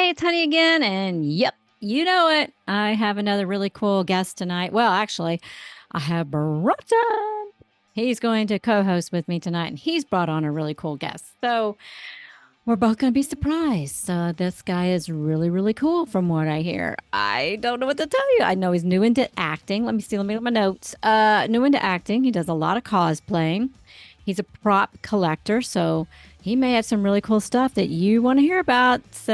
Hey, it's Honey again. And yep, you know it. I have another really cool guest tonight. Well, actually, I have Bronson. He's going to co host with me tonight, and he's brought on a really cool guest. So we're both going to be surprised. This guy is really, really cool from what I hear. I don't know what to tell you. I know he's new into acting. Let me look at my notes. New into acting. He does a lot of cosplaying. He's a prop collector, so he may have some really cool stuff that you want to hear about. So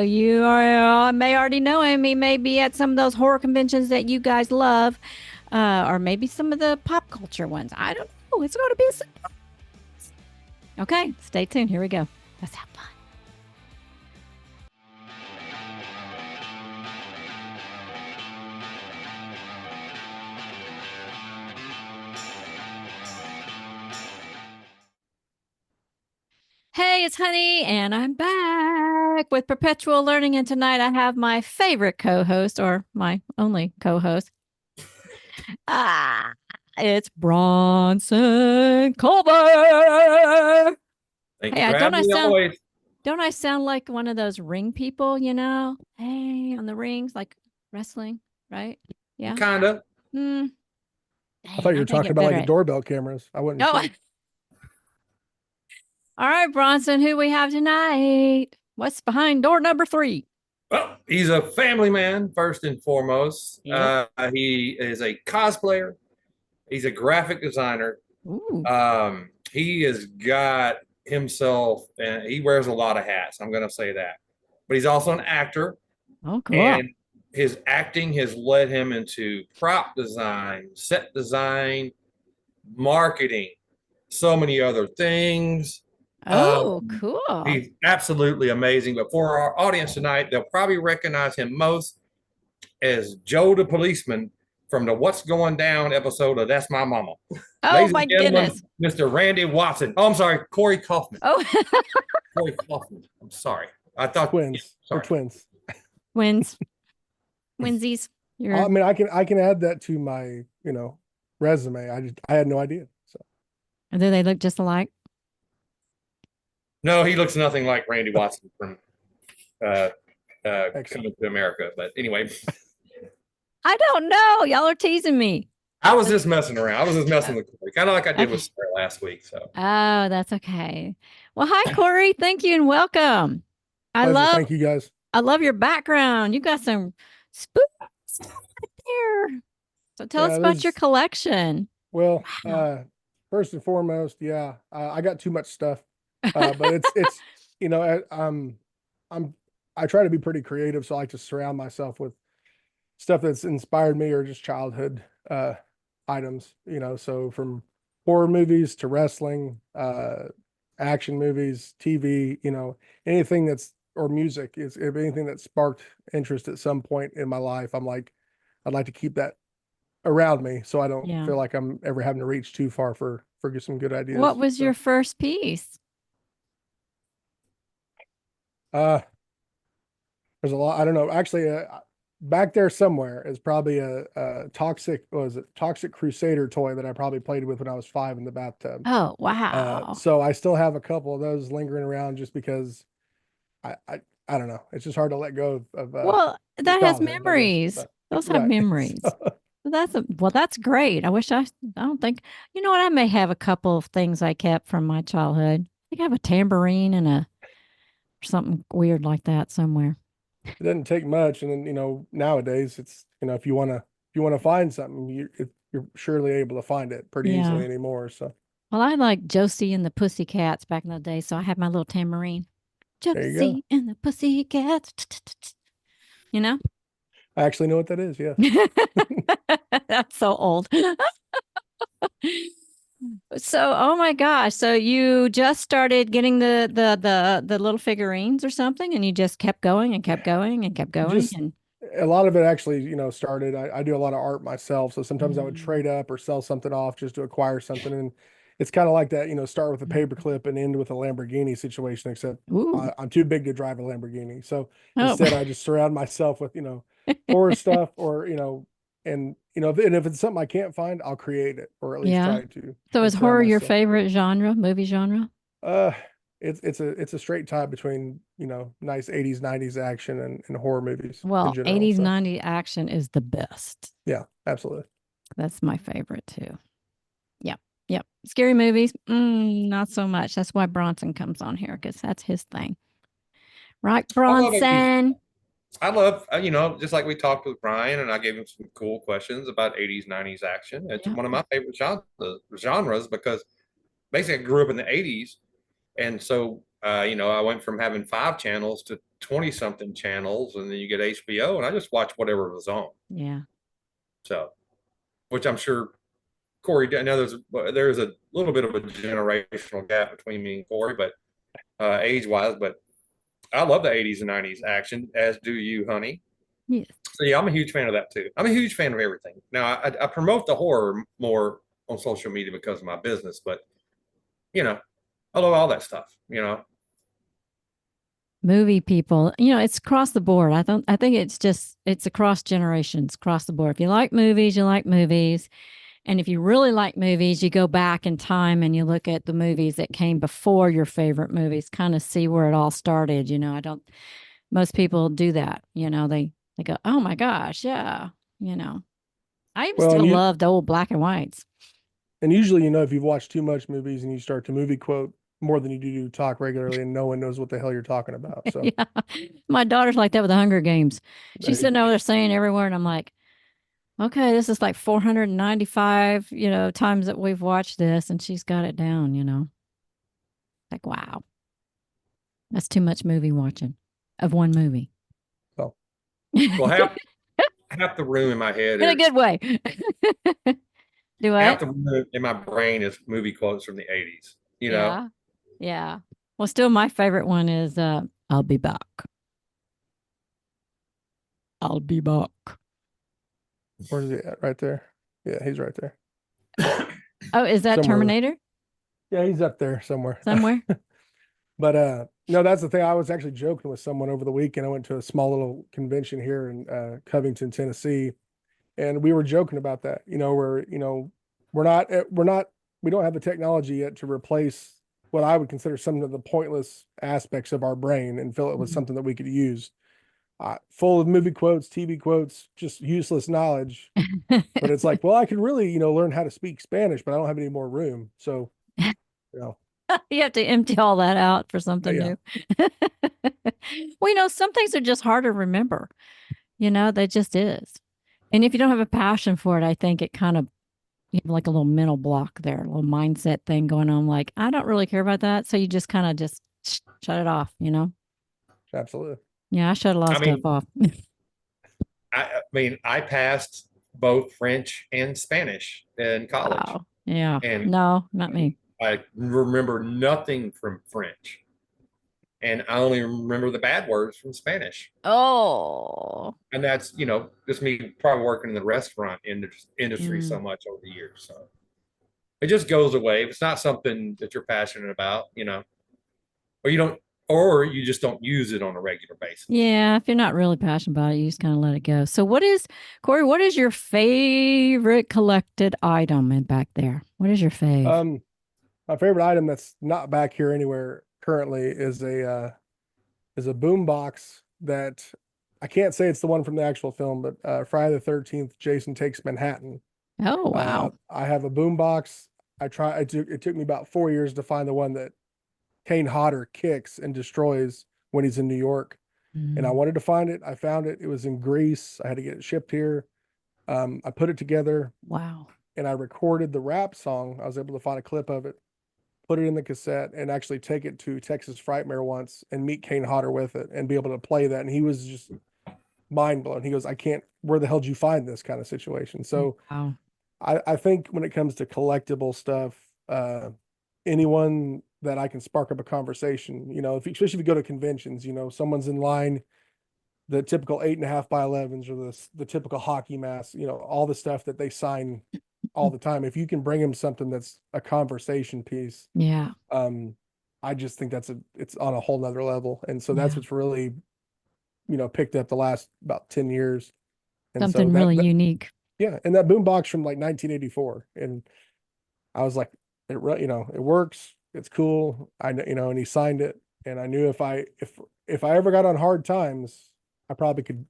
may already know him. He may be at some of those horror conventions that you guys love, or maybe some of the pop culture ones. I don't know. It's going to be a surprise. Okay, stay tuned. Here we go. Let's have fun. Hey, it's Honey, and I'm back with Perpetual Learning. And tonight I have my favorite co host, or my only co host. It's Bronson Culver. Thanks for having me always. Don't I sound like one of those ring people, you know? Hey, on the rings, like wrestling, right? Yeah. Kind of. Dang, I thought you were talking about like the doorbell cameras. I wouldn't. Oh. All right, Bronson, who we have tonight? What's behind door number 3? Well, he's a family man, first and foremost. Yep. He is a cosplayer. He's a graphic designer. Ooh. He has got himself, and he wears a lot of hats. I'm going to say that. But he's also an actor. Oh, cool. And his acting has led him into prop design, set design, marketing, so many other things. Oh, cool. He's absolutely amazing. But for our audience tonight, they'll probably recognize him most as Joe the policeman from the What's Going Down episode of That's My Mama. Oh, my goodness. Mr. Randy Watson. Oh, I'm sorry, Cory Coffman. Oh. Cory Coffman. I'm sorry. I thought twins. Sorry. We're twins. Twins. Twinsies. I mean, I can add that to my, resume. I had no idea. So. And do they look just alike? No, he looks nothing like Randy Watson from Coming to America. But anyway. I don't know. Y'all are teasing me. I was just messing around. I was just messing with Cory, kind of like I did with Sarah last week. So. Oh, that's okay. Well, hi, Cory. Thank you and welcome. Thank you, guys. I love your background. You got some spooky stuff right there. So tell us about your collection. Well, first and foremost, I got too much stuff. But it's I try to be pretty creative, so I like to surround myself with stuff that's inspired me or just childhood items, so from horror movies to wrestling, action movies, TV, anything or music is anything that sparked interest at some point in my life. I'd like to keep that around me so I don't feel like I'm ever having to reach too far for some good ideas. What was your first piece? There's a lot. I don't know. Actually, back there somewhere is probably a toxic Crusader toy that I probably played with when I was 5 in the bathtub. Oh, wow. So I still have a couple of those lingering around just because I don't know. It's just hard to let go of. Well, that has memories. Those have memories. That's great. I don't think, you know what? I may have a couple of things I kept from my childhood. I think I have a tambourine and something weird like that somewhere. It doesn't take much. And then, nowadays it's, if you want to find something, you're surely able to find it pretty easily anymore. So. Well, I like Josie and the Pussycats back in the day. So I have my little tambourine. Josie and the Pussycats. I actually know what that is. Yeah. That's so old. So, oh my gosh. So you just started getting the little figurines or something, and you just kept going and kept going and kept going. A lot of it actually, started, I do a lot of art myself. So sometimes I would trade up or sell something off just to acquire something. And it's kind of like that, start with a paperclip and end with a Lamborghini situation, except I'm too big to drive a Lamborghini. So instead I just surround myself with, horror stuff or, and if it's something I can't find, I'll create it or at least try to. So is horror your favorite movie genre? it's a straight tie between, nice 80s, 90s action and horror movies in Well, general. 80s, So 90s action is the best. yeah, absolutely. That's my favorite too. Yep. Yep. Scary movies, not so much. That's why Bronson comes on here because that's his thing. Right, I love 80s. Bronson? I love, just like we talked with Brian, and I gave him some cool questions about 80s, 90s action. It's Yep. one of my favorite genres because basically I grew up in the 80s. And so, I went from having 5 channels to 20 something channels, and then you get HBO, and I just watch whatever was on. Yeah. So, which I'm sure Cory, I know there's a little bit of a generational gap between me and Cory, but age wise, but I love the 80s and 90s action, as do you, honey. Yes. So yeah, I'm a huge fan of that too. I'm a huge fan of everything. Now I promote the horror more on social media because of my business, but I love all that stuff. Movie people, it's across the board. I think it's across generations, across the board. If you like movies, you like movies. And if you really like movies, you go back in time and you look at the movies that came before your favorite movies, kind of see where it all started. Most people do that. They go, oh my gosh, yeah. You know, I Well, still love the old black and whites. and usually, if you've watched too much movies and you start to movie quote more than you do talk regularly, and no one knows what the hell you're talking about. So Yeah. My daughter's like that with the Hunger Games. She's there you sitting over there saying every word. And I'm like, okay, this is like 495, times that we've watched this, and she's got it down. Like, wow, that's too much movie watching of one movie. go. Well, half the room in my head In a is good way. Do half what? the room in my brain is movie quotes from the 80s. Yeah. Yeah. Well, still my favorite one is I'll be back. I'll be back. Where's he at? Right there. Yeah, he's right there. Oh, is that Somewhere. Terminator? Yeah, he's up there somewhere. Somewhere? But no, that's the thing. I was actually joking with someone over the weekend. I went to a small little convention here in Covington, Tennessee, and we were joking about that. Where we don't have the technology yet to replace what I would consider some of the pointless aspects of our brain and fill it with something that we could use. Full of movie quotes, TV quotes, just useless knowledge. But it's like, well, I could really, learn how to speak Spanish, but I don't have any more room. So, you know, You have to empty all that out for something yeah. new. Well, some things are just hard to remember. They just is. And if you don't have a passion for it, I think it kind of, you have like a little mental block there, a little mindset thing going on. Like, I don't really care about that. So you just kind of just shut it off, Absolutely. Yeah, I shut a lot of stuff off. I passed both French and Spanish in college. Wow. Yeah. And no, not me. I remember nothing from French. And I only remember the bad words from Spanish. Oh. And that's, just me probably working in the restaurant industry so much over the years. So it just goes away. If it's not something that you're passionate about, or you just don't use it on a regular basis. Yeah, if you're not really passionate about it, you just kind of let it go. So Cory, what is your favorite collected item in back there? What is your fave? My favorite item that's not back here anywhere currently is a boom box that I can't say it's the one from the actual film, but Friday the 13th, Jason Takes Manhattan. Oh, wow. I have a boom box. It took me about 4 years to find the one that Kane Hodder kicks and destroys when he's in New York. And I wanted to find it. I found it. It was in Greece. I had to get it shipped here. I put it together. Wow. And I recorded the rap song. I was able to find a clip of it, put it in the cassette, and actually take it to Texas Frightmare once and meet Kane Hodder with it and be able to play that. And he was just mind blown. He goes, where the hell did you find this kind of situation? So wow. I think when it comes to collectible stuff, anyone that I can spark up a conversation, especially if you go to conventions, someone's in line, the typical 8.5 by 11s or the typical hockey mask, all the stuff that they sign all the time. If you can bring them something that's a conversation piece, yeah, I just think it's on a whole nother level. And so that's what's really, picked up the last about 10 years. And something so really unique. Yeah. And that boombox from like 1984. And I was like, it works. it's cool. I know, and he signed it, and I knew if I ever got on hard times, I probably could,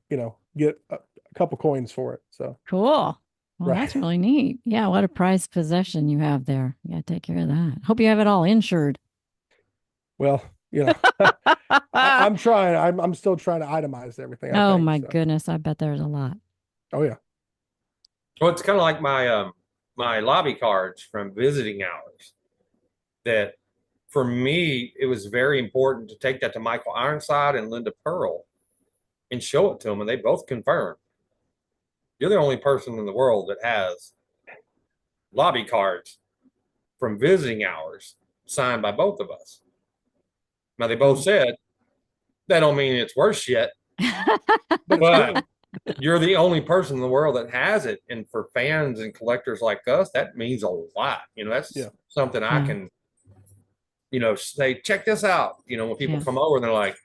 get a couple coins for it. So Cool. Well, right. that's really neat. Yeah, what a prized possession you have there. You gotta take care of that. Hope you have it all insured. Well, I'm trying. I'm still trying to itemize everything, I Oh think. my So, goodness, I bet there's a lot. oh yeah. Well, it's kind of like my lobby cards from visiting hours. That for me, it was very important to take that to Michael Ironside and Linda Pearl and show it to them, and they both confirmed you're the only person in the world that has lobby cards from visiting hours signed by both of us. Now they both said that don't mean it's worth shit, But it's but cool. you're the only person in the world that has it. And for fans and collectors like us, that means a lot. That's Yeah. something I Yeah. can, say, check this out. When people Yeah. come over and they're like,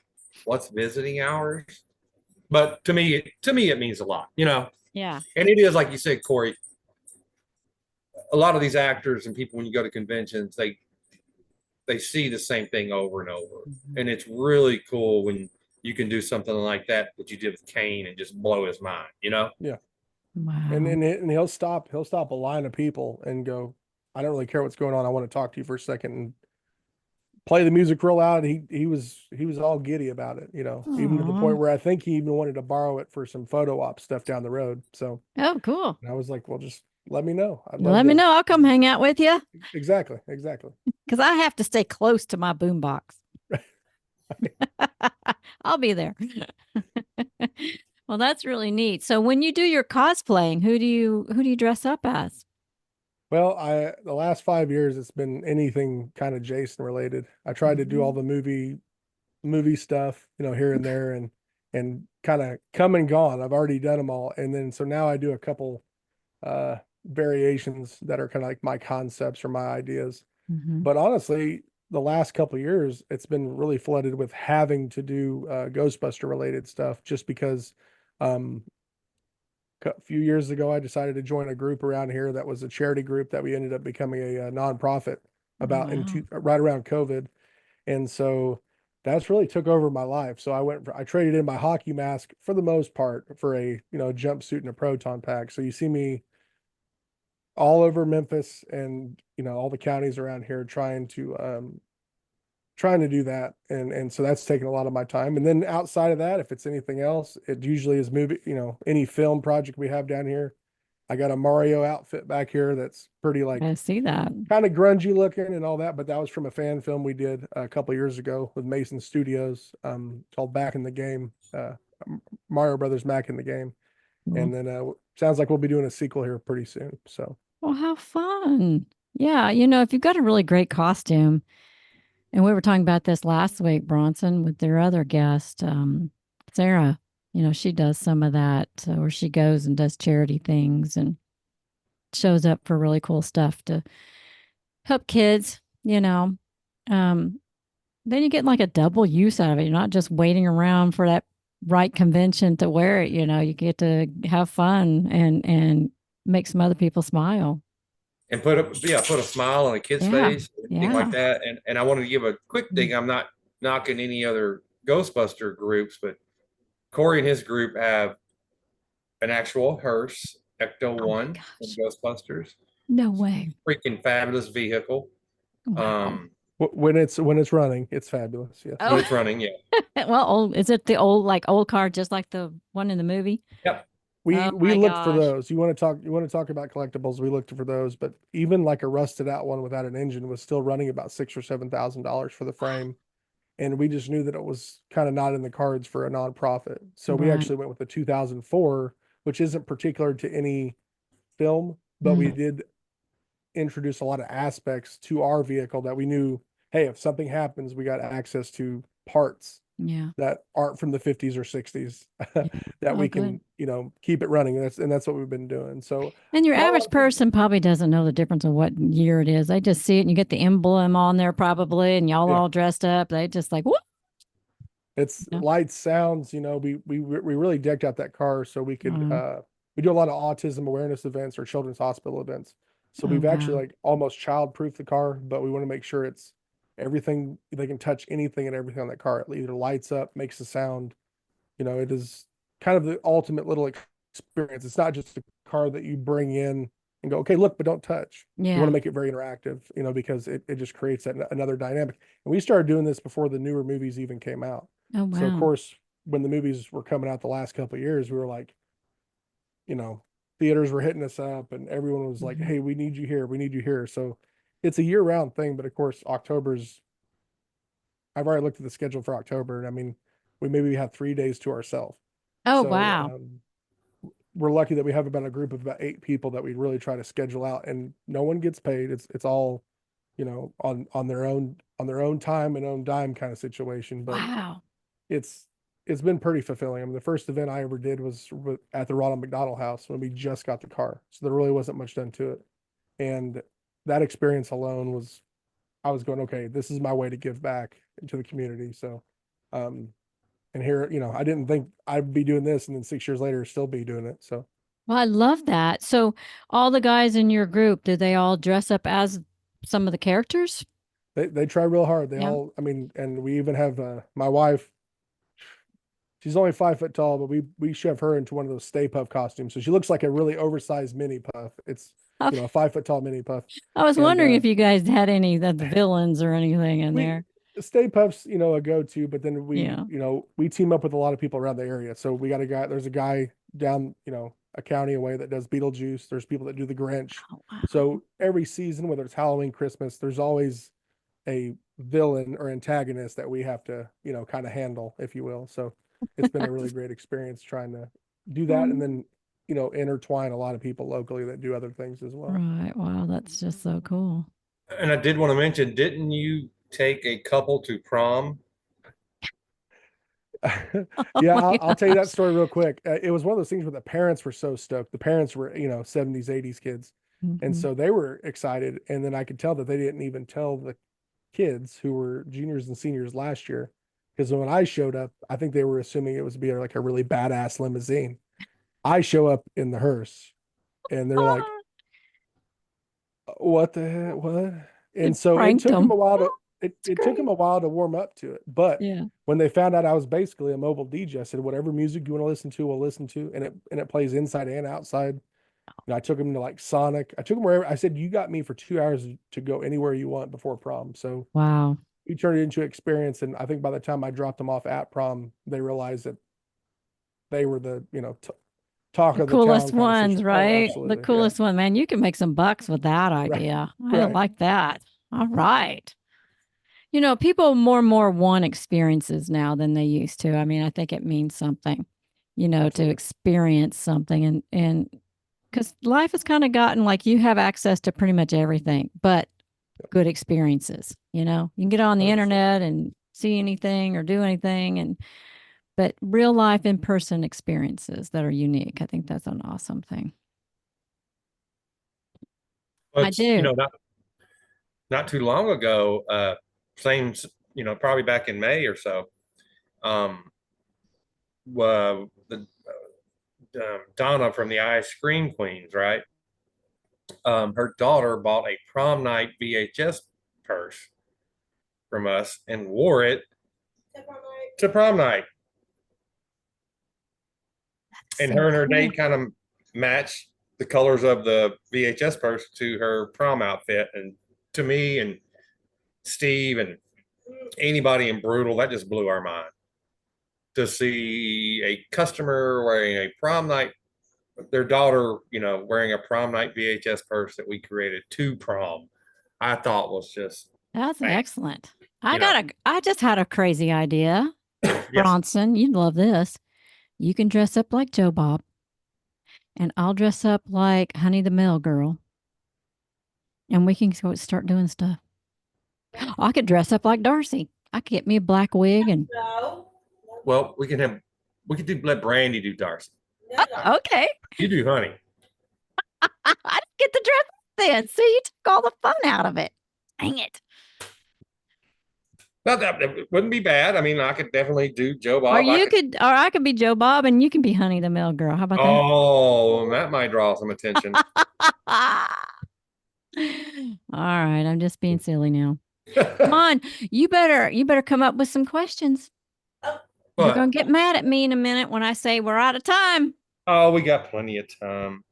what's visiting hours? But to me, it means a lot. Yeah. And it is, like you said, Cory, a lot of these actors and people, when you go to conventions, they see the same thing over and over. Mhm. And it's really cool when you can do something like that you did with Kane and just blow his mind. Yeah. And Wow. and he'll stop a line of people and go, I don't really care what's going on. I want to talk to you for a second and play the music real loud. He was all giddy about it, even to the Aw. point where I think he even wanted to borrow it for some photo op stuff down the road. So Oh, cool. I was like, well, just let me know. I'd love Let me to. know. I'll come hang out with you Exactly. because I have to stay close to my boombox. I'll be there. Well, that's really neat. So when you do your cosplaying, who do you dress up as? Well, the last 5 years it's been anything kind of Jason related. I tried to do all Mhm. the movie stuff, here and there, and kind of come and gone. I've already done them all, and then so now I do a couple variations that are kind of like my concepts or my ideas. Mhm. But honestly, the last couple of years, it's been really flooded with having to do Ghostbuster related stuff, just because um, a few years ago I decided to join a group around here that was a charity group that we ended up becoming a nonprofit Oh, about wow. right around COVID, and so that's really took over my life. So I traded in my hockey mask for the most part for a jumpsuit and a proton pack. So you see me all over Memphis and all the counties around here trying to do that, and so that's taken a lot of my time. And then outside of that, if it's anything else, it usually is movie, any film project we have down here. I got a Mario outfit back here that's pretty like I see that. kind of grungy looking and all that, but that was from a fan film we did a couple years ago with Mason Studios, called Back in the Game, Mario Brothers Back in the Game. Cool. And then sounds like we'll be doing a sequel here pretty soon. So Well, how fun. Yeah, if you've got a really great costume, and we were talking about this last week, Bronson, with their other guest, Sarah. She does some of that, where she goes and does charity things and shows up for really cool stuff to help kids. Um, then you get like a double use out of it. You're not just waiting around for that right convention to wear it. You get to have fun and make some other people smile. And put a smile on a kid's Yeah, face, anything like yeah. that. And I wanted to give a quick thing. I'm not knocking any other Ghostbuster groups, but Cory and his group have an actual hearse Ecto Oh my One from gosh, Ghostbusters. no way! Freaking fabulous vehicle. Wow. when it's running, it's fabulous. Yes. When Oh, it's running, yeah. well, is it the old car, just like the one in the movie? Yep. We Oh we my looked for gosh. those. You want to talk about collectibles? We looked for those, but even like a rusted out one without an engine was still running about $6,000 or $7,000 for the frame. And we just knew that it was kind of not in the cards for a nonprofit. So we Right. actually went with the 2004, which isn't particular to any film, but we Mm, did introduce a lot of aspects to our vehicle that we knew, hey, if something happens, we got access to parts yeah. that aren't from the 50s or 60s Yeah. that Oh, we good. can, keep it running. And that's what we've been doing. So And your not a lot average of people, person probably doesn't know the difference of what year it is. They just see it and you get the emblem on there probably, and y'all yeah, all dressed up. They just like, what? it's lights, sounds, we really decked out that car so we could, Oh, we do a lot of autism awareness events or children's hospital events. So oh, we've actually wow. like almost child proof the car, but we want to make sure it's everything, they can touch anything and everything on that car. It either lights up, makes a sound. It is kind of the ultimate little experience. It's not just a car that you bring in and go, okay, look, but don't touch. You want to Yeah. make it very interactive, because it just creates another dynamic. And we started doing this before the newer movies even came out. Oh, So of wow. course, when the movies were coming out the last couple of years, we were like, you know, theaters were hitting us up and everyone was like, Mhm. hey, we need you here. We need you here. So it's a year round thing. But of course, I've already looked at the schedule for October. And I mean, we maybe have 3 days to ourselves. Oh, So wow. we're lucky that we have about a group of about 8 people that we really try to schedule out, and no one gets paid. It's all, on their own time and own dime kind of situation. But Wow. it's it's been pretty fulfilling. I mean, the first event I ever did was at the Ronald McDonald House when we just got the car, so there really wasn't much done to it. And that experience alone was, I was going, okay, this is my way to give back to the community. So, um, and here, I didn't think I'd be doing this, and then 6 years later, still be doing it. So Well, I love that. So, all the guys in your group, do they all dress up as some of the characters? they try real hard. They Yeah. all, I mean, and we even have my wife. She's only 5 foot tall, but we shove her into one of those Stay Puff costumes, so she looks like a really oversized mini puff. It's a 5 foot tall mini puff, I was and wondering if you guys had any of the villains or anything in we there. Stay Puff's, a go-to, but then Yeah. we team up with a lot of people around the area. So we got a guy, there's a guy down, a county away that does Beetlejuice. There's people that do the Grinch. Oh, wow. So every season, whether it's Halloween, Christmas, there's always a villain or antagonist that we have to, kind of handle, if you will. So it's been a really great experience trying to do that, and then, intertwine a lot of people locally that do other things as well. Right. Wow. That's just so cool. And I did want to mention, didn't you take a couple to prom? Oh Yeah, my I'll tell you that gosh. story real quick. It was one of those things where the parents were so stoked. The parents were, 70s, 80s kids. And Mhm. so they were excited. And then I could tell that they didn't even tell the kids who were juniors and seniors last year. Because when I showed up, I think they were assuming it was be like a really badass limousine. I show up in the hearse and they're like, Ah, what the heck? What? they And so it pranked took them them. a while to It's it took them great. a while to warm up to it. But Yeah. when they found out I was basically a mobile DJ, I said, whatever music you want to listen to, we'll listen to. And it plays inside and outside. And I took them to like Sonic. I took them wherever. I said, you got me for 2 hours to go anywhere you want before prom. So Wow. we turned it into an experience. And I think by the time I dropped them off at prom, they realized that they were the, talk The of the town coolest kind of ones, situation. Oh, right? The absolutely. Yeah. coolest one, man. You can make some bucks with that Right. idea. I Right. like that. All right. People more and more want experiences now than they used to. I mean, I think it means something, to Absolutely. experience something, and because life has kind of gotten like you have access to pretty much everything, but good experiences. You can get on the 100%. internet and see anything or do anything, but real life in person experiences that are unique. I think that's an awesome thing. I But do. not too long ago, same, probably back in May or so, um, the Donna from the Ice Cream Queens, right? Her daughter bought a prom night VHS purse from us and wore it to prom night. And So her and her cool. date kind of matched the colors of the VHS purse to her prom outfit. And to me and Steve and anybody in Brutal, that just blew our mind to see a customer wearing a prom night, their daughter, wearing a prom night VHS purse that we created to prom. I thought was just, That's bang, excellent. you know, I just had a crazy idea. yes. Bronson, you'd love this. You can dress up like Joe Bob, and I'll dress up like Honey the Mail Girl, and we can start doing stuff. I could dress up like Darcy. I could get me a black wig and Well, we could let Brandy do Darcy. okay. You do Honey. I didn't get the dress then. See, you took all the fun out of it. Dang it. Not that wouldn't be bad. I mean, I could definitely do Joe Or Bob. I could be Joe Bob and you can be Honey the Mail Girl. How about that? Oh, that might draw some attention. All right, I'm just being silly now. Come on, you better come up with some questions. You're gonna But get mad at me in a minute when I say we're out of time. oh, we got plenty of time.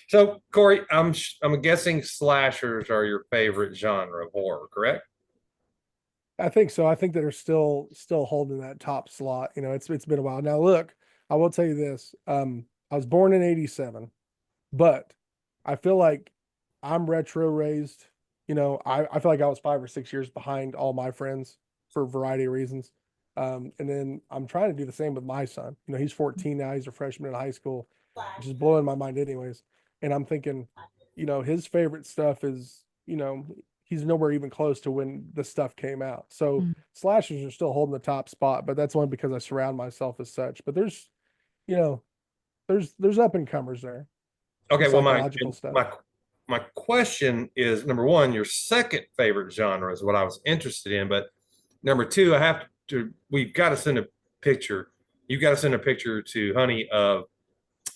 So, Corey, I'm guessing slashers are your favorite genre of horror, correct? I think so. I think that are still holding that top slot. You know, it's been a while. Now look, I will tell you this. I was born in 87, but I feel like I'm retro raised. You know, I feel like I was 5 or 6 years behind all my friends for a variety of reasons. And then I'm trying to do the same with my son. You know, he's 14 now, he's a freshman in high school, which is blowing my mind anyways. And I'm thinking, you know, his favorite stuff is, you know, he's nowhere even close to when the stuff came out. So Mm. slashers are still holding the top spot, but that's only because I surround myself as such. But there's, you know, there's up and comers there, some Okay, well, psychological stuff. my question is number one, your second favorite genre is what I was interested in, but number two, I have to we've got to send a picture. You've got to send a picture to Honey of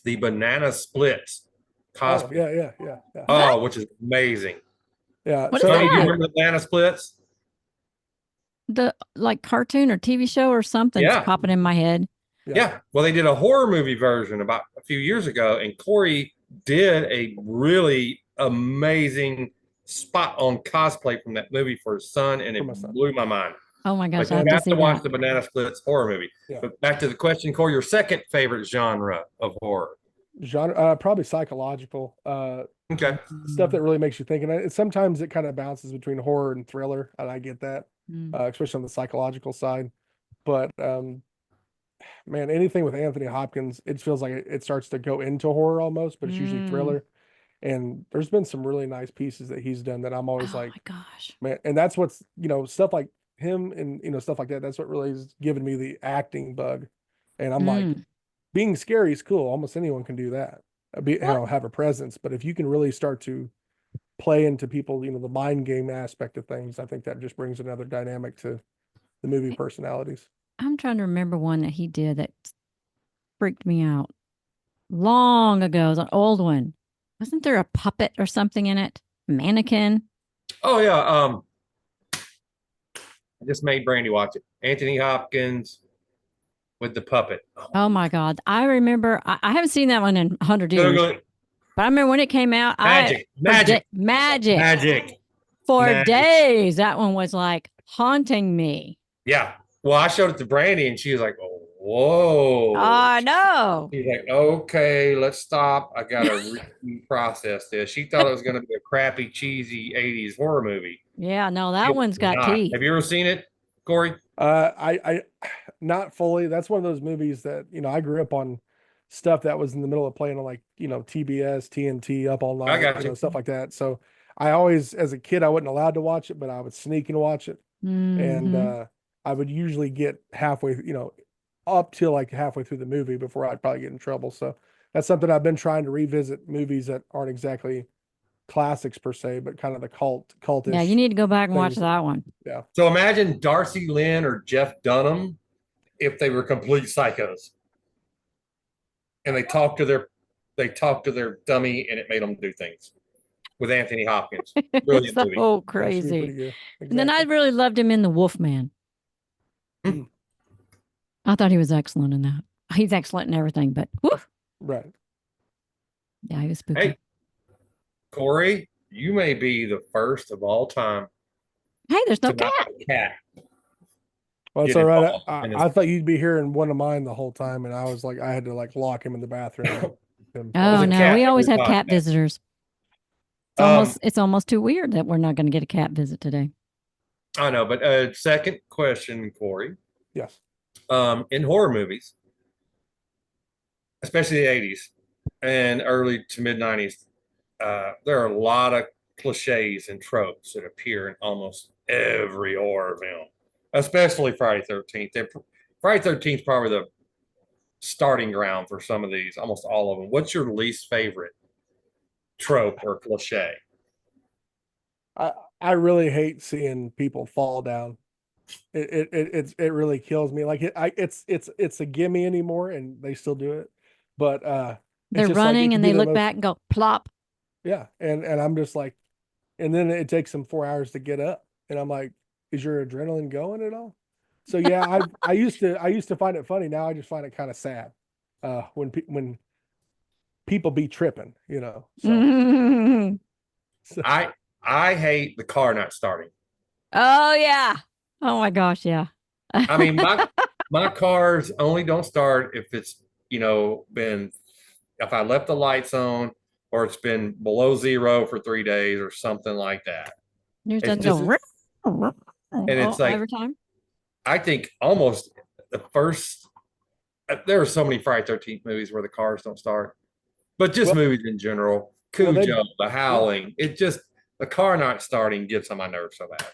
the banana splits Oh cosplay. yeah. What? Oh, which is amazing. Yeah. What is So Honey, do you that? remember the banana splits? The like cartoon or TV show or something's Yeah. popping in my head. yeah, Yeah. Well, they did a horror movie version about a few years ago, and Corey did a really amazing spot on cosplay from that movie for his son, and for it my son. blew my mind. Oh my gosh, But I you have to have see to watch that. the Banana Splits horror movie. Yeah. But back to the question, Corey, your second favorite genre of horror. Genre probably psychological. Okay. Stuff that Mm. really makes you think. And sometimes it kind of bounces between horror and thriller, and I get that, Mm. especially on the psychological side. But man, anything with Anthony Hopkins, it feels like it starts to go into horror almost, but it's usually Mm. thriller. And there's been some really nice pieces that he's done that I'm always Oh like, my gosh. man, and that's what's, you know, stuff like him and, you know, stuff like that. That's what really has given me the acting bug. And I'm like, Mm. being scary is cool. Almost anyone can do that, you What? know, have a presence. But if you can really start to play into people, you know, the mind game aspect of things, I think that just brings another dynamic to the movie personalities. I'm trying to remember one that he did that freaked me out long ago. It was an old one. Wasn't there a puppet or something in it? Mannequin? Oh yeah. I just made Brandy watch it. Anthony Hopkins with the puppet. Oh, Oh my God. I remember, I haven't seen that one in 100 years, Google it. but I remember when it came out, Magic, magic, magic magic, for magic. days. That one was like haunting me. Yeah. Well, I showed it to Brandy, and she was like, "Oh, whoa." I know. He's like, okay, let's stop. I gotta process this. She thought it was gonna be a crappy, cheesy 80s horror movie. Yeah, no, that It's one's got not. teeth. Have you ever seen it, Corey? I not fully. That's one of those movies that, you know, I grew up on stuff that was in the middle of playing on, like, you know, TBS, TNT, Up All I Night, got you know, you. stuff like that. So I always, as a kid, I wasn't allowed to watch it, but I would sneak and watch it. And Hmm. I would usually get halfway, you know, up till like halfway through the movie before I'd probably get in trouble. So that's something I've been trying to revisit, movies that aren't exactly classics per se, but kind of the Yeah, you cultish need to go back and watch things. that one. Yeah. So imagine Darcy Lynn or Jeff Dunham if they were complete psychos and they talked to their dummy and it made them do things with Anthony Hopkins. Brilliant movie. So That should be crazy. pretty good. And then I Exactly. really loved him in The Wolfman. Mm, I thought he was excellent in that. He's excellent in everything, but woof, right. yeah, he was spooky. Hey, Corey, you may be the first of all time Hey, there's no to not cat. have a cat Well, it's get all right. involved in this. I thought you'd be hearing one of mine the whole time, and I was like, I had to like lock him in the bathroom and him fall Oh There's a asleep. no, cat we always every have cat podcast. visitors. Um, It's almost too weird that we're not going to get a cat visit today. I know, but second question, Corey. Yes. In horror movies, especially the 80s and early to mid 90s, there are a lot of cliches and tropes that appear in almost every horror film, especially Friday 13th. Friday 13th is probably the starting ground for some of these, almost all of them. What's your least favorite trope or cliche? I really hate seeing people fall down. It really kills me. Like it's a gimme anymore, and they still do it, but it's They're just like it running can and be they the look most. back and go plop. Yeah, and I'm just like, and then it takes them 4 hours to get up, and I'm like, is your adrenaline going at all? So yeah, I used to find it funny. Now I just find it kind of sad when people be tripping, you know. Mhm. So I hate the car not starting. Oh yeah. Oh my gosh, yeah. I mean, my cars only don't start if it's, been if I left the lights on or it's been below zero for 3 days or something like that. Yours It's doesn't just, go and it's like, every time. I think almost the first, there are so many Friday 13th movies where the cars don't start, but just well, movies in general, they Cujo, The Howling, it just, the car not starting gets on my nerves so bad.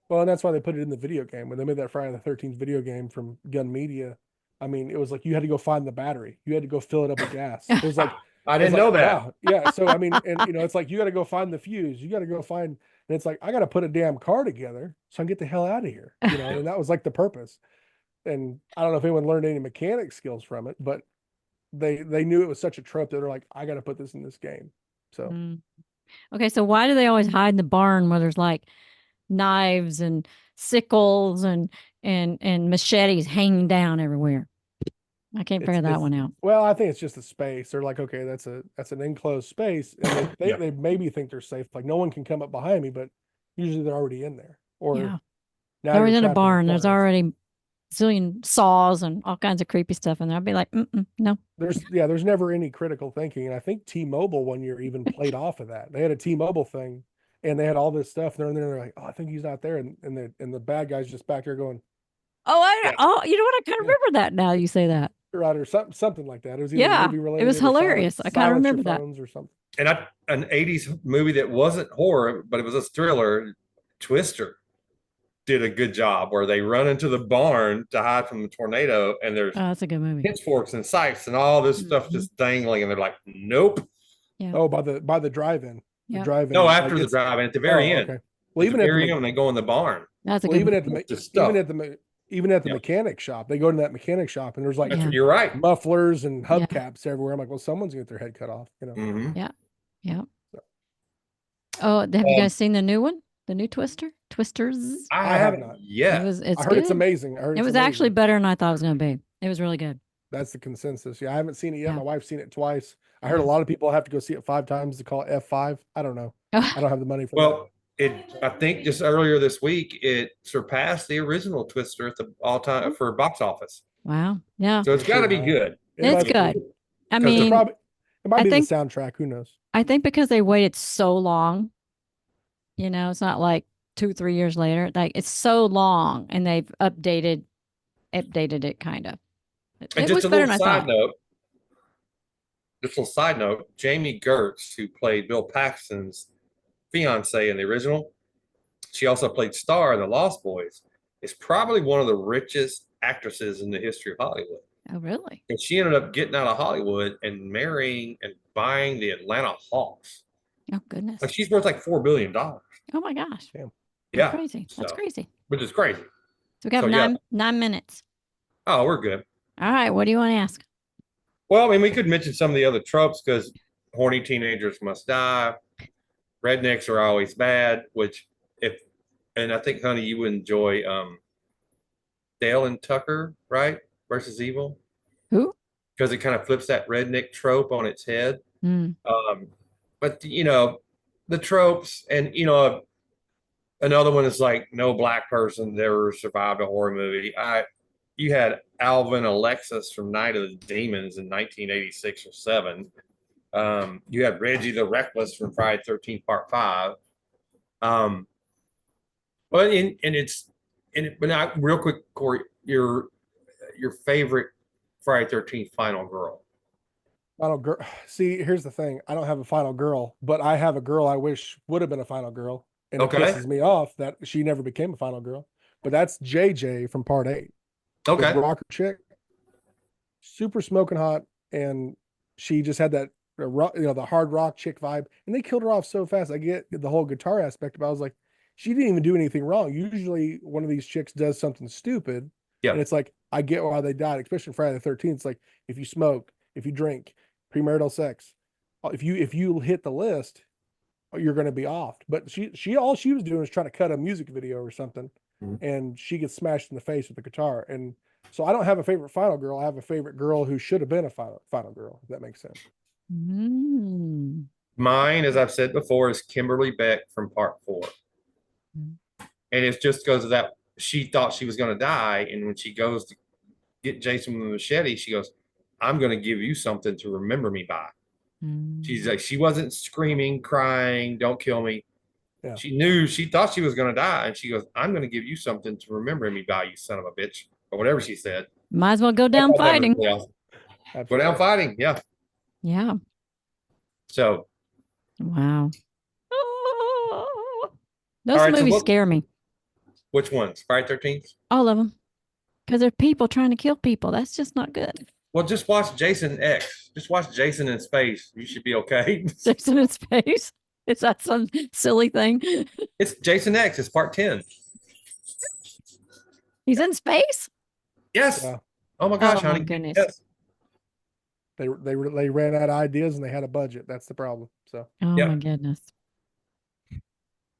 well, and that's why they put it in the video game when they made that Friday the 13th video game from Gun Media. I mean, it was like you had to go find the battery, you had to go fill it up with gas. It was like I It's didn't like, know that. wow. Yeah. So, I mean, and it's like, you got to go find the fuse. You got to go find, and it's like, I got to put a damn car together so I can get the hell out of here, and that was like the purpose. And I don't know if anyone learned any mechanic skills from it, but they knew it was such a trope that they're like, I got to put this in this game. So Mm. Okay, so why do they always hide in the barn where there's like knives and sickles and machetes hanging down everywhere? I can't figure that it's one out. well, I think it's just a space. They're like, okay, that's an enclosed space, and Yeah. they maybe think they're safe. Like no one can come up behind me, but usually they're already in there. Or Yeah. now I was you're in a trapped in barn. There's appliance. already zillion saws and all kinds of creepy stuff in there. I'd be like, no. There's never any critical thinking. And I think T-Mobile one year even played off of that. They had a T-Mobile thing and they had all this stuff. And they're in there, they're like, oh, I think he's not there. And the bad guy's just back there going, Yeah. You know what? I kind of yeah, remember that now you say that. right, or something like that. It was either Yeah. movie It related was or hilarious. I kind of silence your remember that. phones or something. And an 80s movie that wasn't horror, but it was a thriller, Twister, did a good job where they run into the barn to hide from the tornado and there's Oh, that's a good movie. pitchforks and scythes and all this stuff Mhm. just dangling and they're like, nope. Yeah. Oh, by the drive-in. The Yep. drive-in. No, like after the it's drive-in at the oh, very end. okay. Well, At the very end when they go in the barn. That's a well, good even movie. at the Just stuff. even at the Yeah. mechanic shop, they go to that mechanic shop and there's like Yeah. You're right. mufflers and Yeah. hubcaps everywhere. I'm like, well, someone's gonna get their head cut off, Mhm. Yeah. Yeah. Oh, have you guys seen the new one? The new Twisters? I I have haven't not. yet. It's I heard it's good. amazing. I heard It it's was amazing. actually better than I thought it was going to be. It was really good. That's the consensus. Yeah, I haven't seen it yet. Yeah. My wife's seen it twice. I heard Yeah. a lot of people have to go see it 5 times to call it F5. I don't know. I don't have the money for Well, I think just earlier this week it surpassed the original Twister at the all-time for box office. Wow. Yeah. So it's got to be Wow. good. It It's must- good. I Because It's mean, probably it might I be think- the soundtrack. Who knows? I think because they waited so long, it's not like 2-3 years later. Like it's so long and they've updated it kind of. And It just was a better little than I side thought. note, Jamie Gertz, who played Bill Paxton's fiance in the original, she also played Star in The Lost Boys, is probably one of the richest actresses in the history of Hollywood. Oh, really? And she ended up getting out of Hollywood and marrying and buying the Atlanta Hawks. Oh, goodness. Like she's worth like $4 billion. Oh, my gosh. Damn. Yeah. Crazy. That's So, crazy. which is crazy. So we got So, yeah. 9 minutes. Oh, we're good. All right. What do you want to ask? Well, I mean, we could mention some of the other tropes because horny teenagers must die. Rednecks are always bad, and I think, honey, you would enjoy Dale and Tucker, right? Versus Evil. Who? Because it kind of flips that redneck trope on its head. Mm. But the tropes, and another one is like no black person that ever survived a horror movie. You had Alvin Alexis from Night of the Demons in 1986 or 7. You had Reggie the Reckless from Friday 13th Part 5. But now real quick, Cory, your favorite Friday 13th final girl. Final girl. See, here's the thing. I don't have a final girl, but I have a girl I wish would have been a final girl. And Okay. it pisses me off that she never became a final girl. But that's JJ from Part 8. Okay. The rocker chick. Super smoking hot. And she just had that, the hard rock chick vibe. And they killed her off so fast. I get the whole guitar aspect, but I was like, she didn't even do anything wrong. Usually one of these chicks does something stupid. Yeah. And it's like, I get why they died, especially Friday the 13th. It's like, if you smoke, if you drink, premarital sex, if you hit the list, you're going to be off. But she all she was doing was trying to cut a music video or something. and she gets smashed in the face with the guitar. And so I don't have a favorite final girl. I have a favorite girl who should have been a final girl, if that makes sense. Mm. Mine, as I've said before, is Kimberly Beck from Part 4. Mm. And it's just because of that. She thought she was going to die. And when she goes to get Jason with the machete, she goes, I'm going to give you something to remember me by. She's like, she wasn't screaming, crying, don't kill me. Yeah. She thought she was going to die. And she goes, I'm going to give you something to remember me by, you son of a bitch, or whatever she said. Might as well go down fighting. Really awesome. Go down fighting. Yeah. Yeah. So, wow. Oh, those movies scare me. Which ones? Friday 13th? All of them. Because they're people trying to kill people. That's just not good. Well, just watch Jason X. Just watch Jason in Space. You should be okay. Jason in Space? Is that some silly thing? It's Jason X. It's part 10. He's in space? Yes. Yeah. Oh my gosh, Oh, my honey. goodness. Yes. They ran out of ideas and they had a budget. That's the problem. So. Oh Yep. my goodness.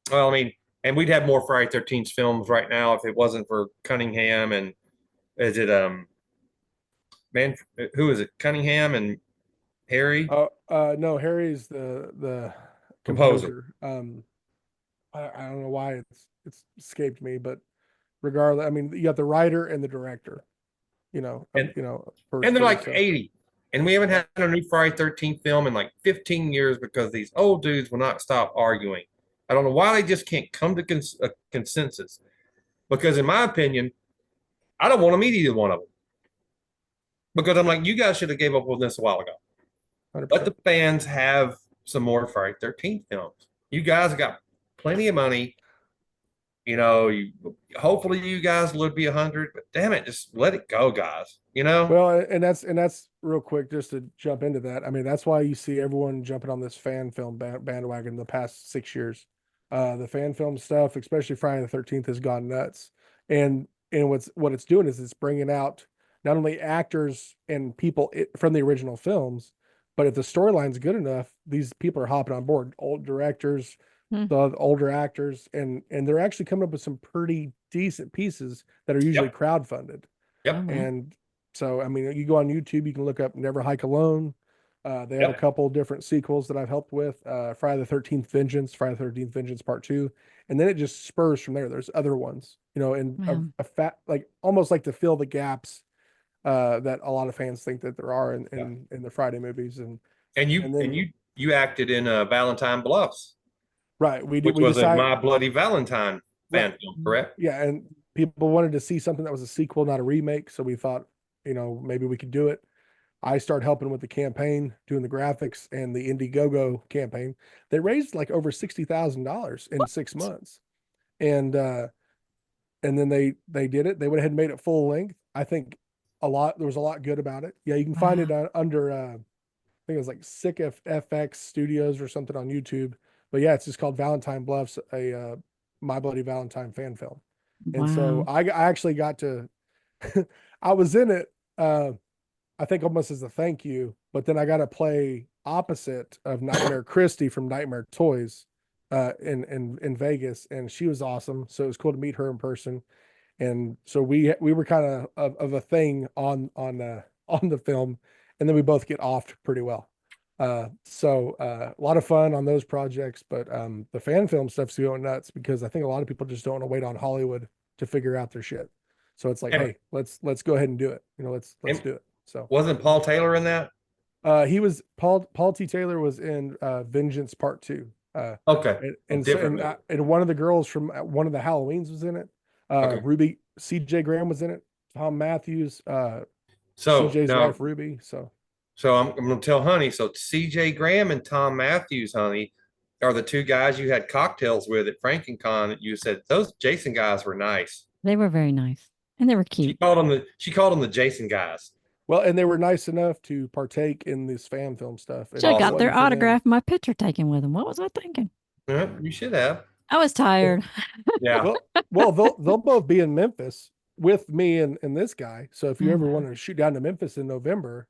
Well, I mean, and we'd have more Friday 13th films right now if it wasn't for Cunningham and is it man, who is it? Cunningham and Harry? No, Harry's the Composer. I don't know why it's escaped me, but regardless, I mean, you got the writer and the director, And for, they're like so. 80. And we haven't had a new Friday 13th film in like 15 years because these old dudes will not stop arguing. I don't know why they just can't come to a consensus. Because in my opinion, I don't want to meet either one of them. Because I'm like, you guys should have gave up on this a while ago. 100%. Let the fans have some more Friday 13th films. You guys got plenty of money. Hopefully you guys would be 100, but damn it, just let it go, guys. Well, and that's real quick, just to jump into that. I mean, that's why you see everyone jumping on this fan film bandwagon the past 6 years. The fan film stuff, especially Friday the 13th, has gone nuts. And what it's doing is it's bringing out not only actors and people from the original films, but if the storyline's good enough, these people are hopping on board. Old directors, the older actors, and they're actually coming up with some pretty decent pieces that are usually crowdfunded. Yep. And so, I mean, you go on YouTube, you can look up Never Hike Alone. They have a couple different sequels that I've helped with. Friday the 13th Vengeance, Friday the 13th Vengeance Part 2. And then it just spurs from there. There's other ones, and like almost like to fill the gaps that a lot of fans think that there are in the Friday movies. And you acted in Valentine Bluffs. Right. Which was a My Bloody Valentine fan film, correct? Yeah. And people wanted to see something that was a sequel, not a remake. So we thought, maybe we could do it. I started helping with the campaign, doing the graphics and the Indiegogo campaign. They raised like over $60,000 in 6 months. And then they did it. They went ahead and made it full length. I think there was a lot good about it. Yeah. You can find it under, I think it was like Sick FX Studios or something on YouTube. But yeah, it's just called Valentine Bluffs, a My Bloody Valentine fan film. And so I actually got to, I was in it, I think almost as a thank you, but then I got to play opposite of Nightmare Christie from Nightmare Toys in Vegas, and she was awesome. So it was cool to meet her in person. And so we were kind of a thing on the film, and then we both get offed pretty well. So a lot of fun on those projects, but the fan film stuff's going nuts because I think a lot of people just don't want to wait on Hollywood to figure out their shit. So it's like, hey, let's go ahead and do it. Let's do it. So wasn't Paul Taylor in that? He was Paul T. Taylor was in Vengeance Part 2. Okay. And one of the girls from one of the Halloweens was in it. Ruby CJ Graham was in it. Tom Matthews, CJ's wife Ruby. So I'm going to tell Honey. So CJ Graham and Tom Matthews, Honey, are the two guys you had cocktails with at FrankenCon. You said those Jason guys were nice. They were very nice, and they were cute. She called them the Jason guys. Well, and they were nice enough to partake in this fan film stuff. I got their autograph, my picture taken with them. What was I thinking? Yeah, you should have. I was tired. Yeah. Well, they'll both be in Memphis with me and this guy. So if you ever want to shoot down to Memphis in November,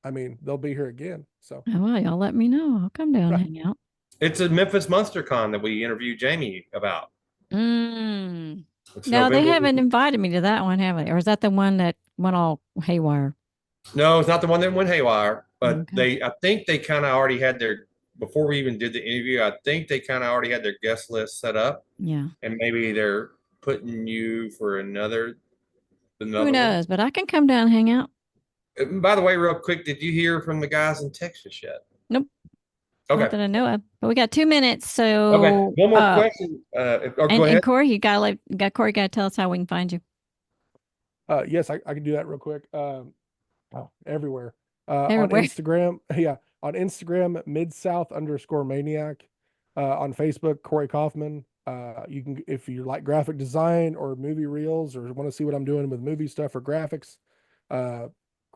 I mean, they'll be here again. So well, y'all let me know. I'll come down and hang out. It's a Memphis Monster Con that we interviewed Jamie about. It's No, they November. haven't invited me to that one, have they? Or is that the one that went all haywire? No, it's not the one that went haywire, but Okay. I think they kind of already had before we even did the interview, I think they kind of already had their guest list set up, Yeah. and maybe they're putting you for Who another one. knows? But I can come down and hang out. By the way, real quick, did you hear from the guys in Texas yet? Nope. Not Okay. that I know of. But we got 2 minutes. Okay. So One more question. Go and ahead. Cory, Cory gotta tell us how we can find you. Yes, I can do that real quick. Everywhere. On Everywhere. Instagram, yeah, on Instagram, midsouth_maniac. On Facebook, Cory Coffman. You can, if you like graphic design or movie reels or want to see what I'm doing with movie stuff or graphics,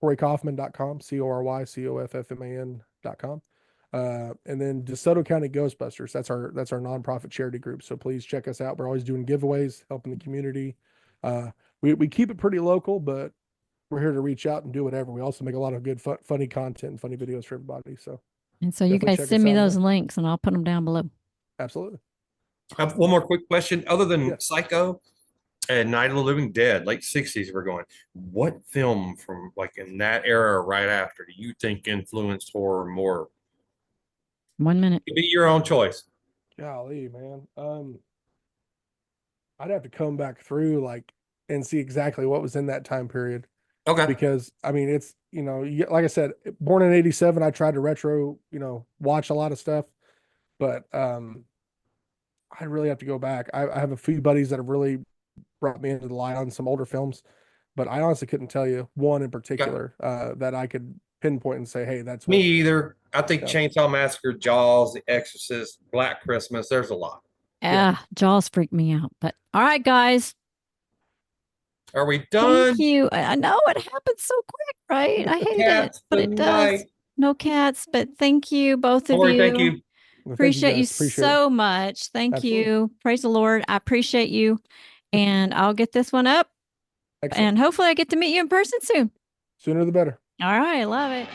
CoryCoffman.com, CoryCoffman.com. And then DeSoto County Ghostbusters. That's our nonprofit charity group. So please check us out. We're always doing giveaways, helping the community. We keep it pretty local, but we're here to reach out and do whatever. We also make a lot of good, funny content and funny videos for everybody. So And so you definitely guys check send us me out those there. links and I'll put them down below. Absolutely. I have one more quick question. Other Yeah. than Psycho and Night of the Living Dead, late 60s, we're going, what film from like in that era or right after do you think influenced horror more? 1 minute. It'd be your own choice. Golly, man. I'd have to come back through and see exactly what was in that time period Okay. because I mean it's like I said, born in '87. I tried to retro watch a lot of stuff, but I really have to go back. I have a few buddies that have really brought me into the light on some older films, but I honestly couldn't tell you one in Okay. particular that I could pinpoint and say, hey, that's Me what. either. I think Yeah, Chainsaw Massacre, Jaws, The Exorcist, Black Christmas, there's a lot. yeah. Jaws freak me out. But all right, guys. Are we Thank done? you. I know it happened so quick, right? I The hated it, cats but it does. tonight. No cats, but thank you, both of Corey, thank you. you. Well, thank you Appreciate you guys. Appreciate it. so much. Thank Absolutely. you. Praise the Lord. I appreciate you. And I'll get this one up. Excellent. And hopefully I get to meet you in person soon. Sooner the better. All right. Love it.